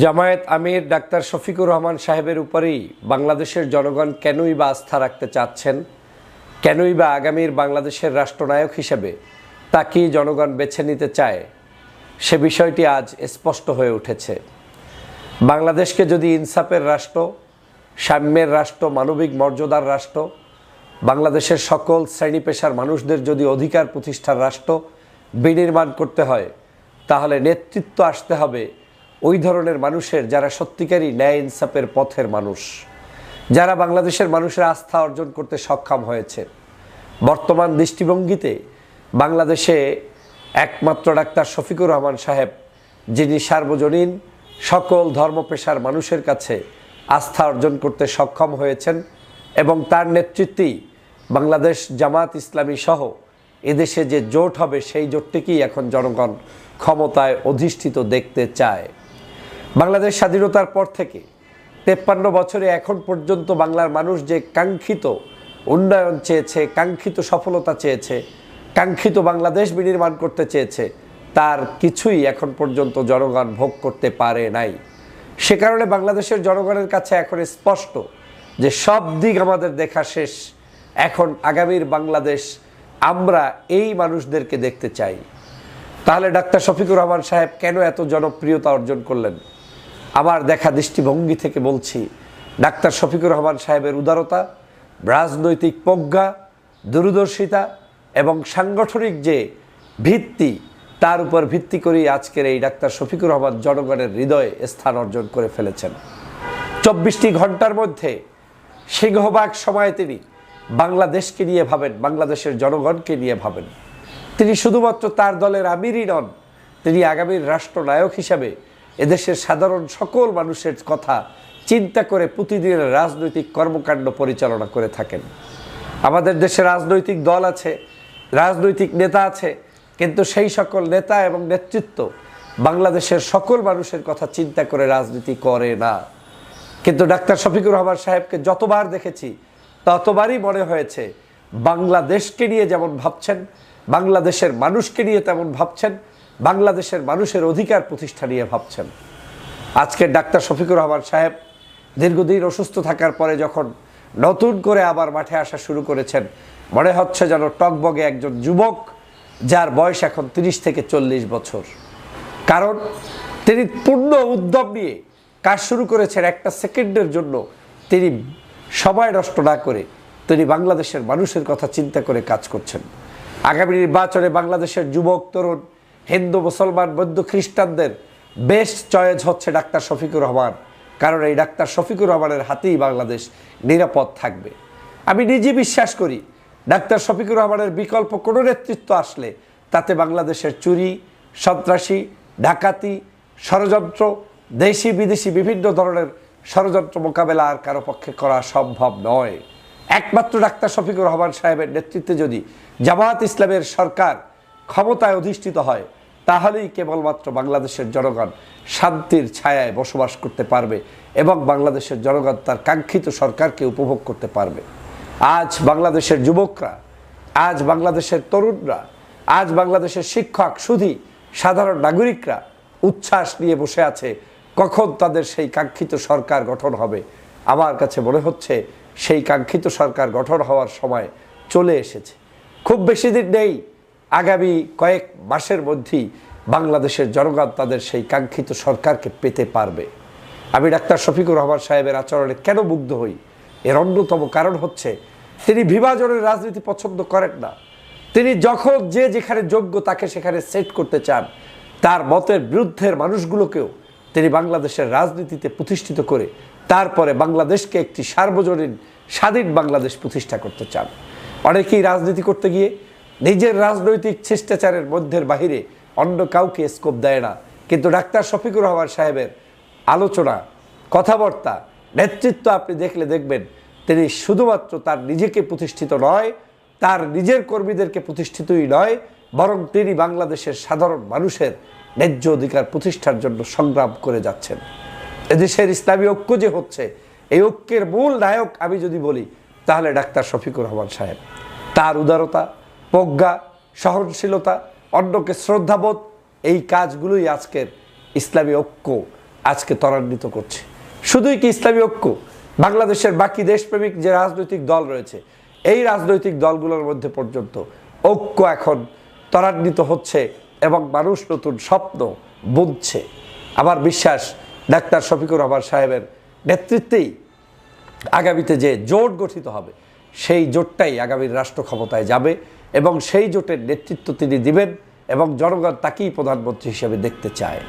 জামায়াত আমির doctor Shafiqur Rahman সাহেবের উপরেই বাংলাদেশের জনগণ কেনই বা আস্থা রাখতে চাচ্ছেন, কেনই বা আগামীর বাংলাদেশের রাষ্ট্রনায়ক হিসেবে তাকেই জনগণ বেছে নিতে চায়, সে বিষয়টি আজ স্পষ্ট হয়ে উঠেছে। বাংলাদেশকে যদি ইনসাফের রাষ্ট্র, সাম্যের রাষ্ট্র, মানবিক মর্যাদার রাষ্ট্র, বাংলাদেশের সকল শ্রেণী পেশার মানুষদের যদি অধিকার প্রতিষ্ঠার রাষ্ট্র বিনির্মাণ করতে হয়, তাহলে নেতৃত্ব আসতে হবে ওই ধরনের মানুষের যারা সত্যিকারই ন্যায় ইনসাফের পথের মানুষ, যারা বাংলাদেশের মানুষের আস্থা অর্জন করতে সক্ষম হয়েছে। বর্তমান দৃষ্টিভঙ্গিতে বাংলাদেশে একমাত্র ডাক্তার শফিকুর রহমান সাহেব, যিনি সার্বজনীন সকল ধর্ম পেশার মানুষের কাছে আস্থা অর্জন করতে সক্ষম হয়েছেন, এবং তার নেতৃত্বেই বাংলাদেশ জামাত ইসলামী সহ এদেশে যে জোট হবে, সেই জোটটিকেই এখন জনগণ ক্ষমতায় অধিষ্ঠিত দেখতে চায়। বাংলাদেশ স্বাধীনতার পর থেকে 53 বছরে এখন পর্যন্ত বাংলার মানুষ যে কাঙ্ক্ষিত উন্নয়ন চেয়েছে, কাঙ্ক্ষিত সফলতা চেয়েছে, কাঙ্ক্ষিত বাংলাদেশ বিনির্মাণ করতে চেয়েছে, তার কিছুই এখন পর্যন্ত জনগণ ভোগ করতে পারে নাই। সে কারণে বাংলাদেশের জনগণের কাছে এখন স্পষ্ট যে সব দিক আমাদের দেখা শেষ। এখন আগামীর বাংলাদেশ আমরা এই মানুষদেরকে দেখতে চাই। তাহলে ডাক্তার শফিকুর রহমান সাহেব কেন এত জনপ্রিয়তা অর্জন করলেন? আমার দেখা দৃষ্টিভঙ্গি থেকে বলছি, ডাক্তার শফিকুর রহমান সাহেবের উদারতা, রাজনৈতিক প্রজ্ঞা, দূরদর্শিতা এবং সাংগঠনিক যে ভিত্তি, তার উপর ভিত্তি করেই আজকের এই ডাক্তার শফিকুর রহমান জনগণের হৃদয়ে স্থান অর্জন করে ফেলেছেন। 24টি ঘন্টার মধ্যে সিংহভাগ সময়ে তিনি বাংলাদেশকে নিয়ে ভাবেন, বাংলাদেশের জনগণকে নিয়ে ভাবেন। তিনি শুধুমাত্র তার দলের আমিরই নন, তিনি আগামীর রাষ্ট্রনায়ক হিসাবে এদেশের সাধারণ সকল মানুষের কথা চিন্তা করে প্রতিদিনের রাজনৈতিক কর্মকাণ্ড পরিচালনা করে থাকেন। আমাদের দেশে রাজনৈতিক দল আছে, রাজনৈতিক নেতা আছে, কিন্তু সেই সকল নেতা এবং নেতৃত্ব বাংলাদেশের সকল মানুষের কথা চিন্তা করে রাজনীতি করে না। কিন্তু ডাক্তার শফিকুর রহমান সাহেবকে যতবার দেখেছি ততবারই মনে হয়েছে বাংলাদেশকে নিয়ে যেমন ভাবছেন, বাংলাদেশের মানুষকে নিয়ে তেমন ভাবছেন, বাংলাদেশের মানুষের অধিকার প্রতিষ্ঠা নিয়ে ভাবছেন। আজকে ডাক্তার শফিকুর রহমান সাহেব দীর্ঘদিন অসুস্থ থাকার পরে যখন নতুন করে আবার মাঠে আসা শুরু করেছেন, মনে হচ্ছে যেন টকবগে একজন যুবক যার বয়স এখন 30 থেকে 40 বছর। কারণ তিনি পূর্ণ উদ্যম নিয়ে কাজ শুরু করেছেন। একটা সেকেন্ডের জন্য তিনি সময় নষ্ট না করে তিনি বাংলাদেশের মানুষের কথা চিন্তা করে কাজ করছেন। আগামী নির্বাচনে বাংলাদেশের যুবক, তরুণ, হিন্দু, মুসলমান, বৌদ্ধ, খ্রিস্টানদের বেস্ট চয়েস হচ্ছে ডাক্তার শফিকুর রহমান। কারণ এই ডাক্তার শফিকুর রহমানের হাতেই বাংলাদেশ নিরাপদ থাকবে। আমি নিজে বিশ্বাস করি ডাক্তার শফিকুর রহমানের বিকল্প কোনো নেতৃত্ব আসলে তাতে বাংলাদেশের চুরি, সন্ত্রাসী, ডাকাতি, ষড়যন্ত্র, দেশি বিদেশি বিভিন্ন ধরনের ষড়যন্ত্র মোকাবেলা আর কারো পক্ষে করা সম্ভব নয়। একমাত্র ডাক্তার শফিকুর রহমান সাহেবের নেতৃত্বে যদি জামায়াত ইসলামের সরকার ক্ষমতায় অধিষ্ঠিত হয়, তাহলেই কেবলমাত্র বাংলাদেশের জনগণ শান্তির ছায়ায় বসবাস করতে পারবে এবং বাংলাদেশের জনগণ তার কাঙ্ক্ষিত সরকারকে উপভোগ করতে পারবে। আজ বাংলাদেশের যুবকরা, আজ বাংলাদেশের তরুণরা, আজ বাংলাদেশের শিক্ষক, সুধী সাধারণ নাগরিকরা উচ্ছ্বাস নিয়ে বসে আছে কখন তাদের সেই কাঙ্ক্ষিত সরকার গঠন হবে। আমার কাছে মনে হচ্ছে সেই কাঙ্ক্ষিত সরকার গঠন হওয়ার সময় চলে এসেছে। খুব বেশি দিন নেই, আগামী কয়েক মাসের মধ্যেই বাংলাদেশের জনগণ তাদের সেই কাঙ্ক্ষিত সরকারকে পেতে পারবে। আমি ডাক্তার শফিকুর রহমান সাহেবের আচরণে কেন মুগ্ধ হই? এর অন্যতম কারণ হচ্ছে তিনি বিভাজনের রাজনীতি পছন্দ করেন না। তিনি যখন যে যেখানে যোগ্য তাকে সেখানে সেট করতে চান। তার মতের বিরুদ্ধের মানুষগুলোকেও তিনি বাংলাদেশের রাজনীতিতে প্রতিষ্ঠিত করে তারপরে বাংলাদেশকে একটি সার্বজনীন স্বাধীন বাংলাদেশ প্রতিষ্ঠা করতে চান। অনেকেই রাজনীতি করতে গিয়ে নিজের রাজনৈতিক শিষ্টাচারের মধ্যের বাহিরে অন্য কাউকে স্কোপ দেয় না। কিন্তু ডাক্তার শফিকুর রহমান সাহেবের আলোচনা, কথাবার্তা, নেতৃত্ব আপনি দেখবেন তিনি শুধুমাত্র তার নিজেকে প্রতিষ্ঠিত নয়, তার নিজের কর্মীদেরকে প্রতিষ্ঠিতই নয়, বরং তিনি বাংলাদেশের সাধারণ মানুষের ন্যায্য অধিকার প্রতিষ্ঠার জন্য সংগ্রাম করে যাচ্ছেন। এদেশের ইসলামী ঐক্য যে হচ্ছে, এই ঐক্যের মূল নায়ক আমি যদি বলি তাহলে ডাক্তার শফিকুর রহমান সাহেব। তার উদারতা, প্রজ্ঞা, সহনশীলতা, অন্যকে শ্রদ্ধাবোধ, এই কাজগুলোই আজকের ইসলামী ঐক্য আজকে ত্বরান্বিত করছে। শুধুই কি ইসলামী ঐক্য, বাংলাদেশের বাকি দেশপ্রেমিক যে রাজনৈতিক দল রয়েছে এই রাজনৈতিক দলগুলোর মধ্যে পর্যন্ত ঐক্য এখন ত্বরান্বিত হচ্ছে এবং মানুষ নতুন স্বপ্ন বুনছে। আমার বিশ্বাস ডাক্তার শফিকুর রহমান সাহেবের নেতৃত্বেই আগামীতে যে জোট গঠিত হবে সেই জোটটাই আগামীর রাষ্ট্র ক্ষমতায় যাবে এবং সেই জোটের নেতৃত্ব তিনি দিবেন এবং জনগণ তাকেই প্রধানমন্ত্রী হিসেবে দেখতে চায়।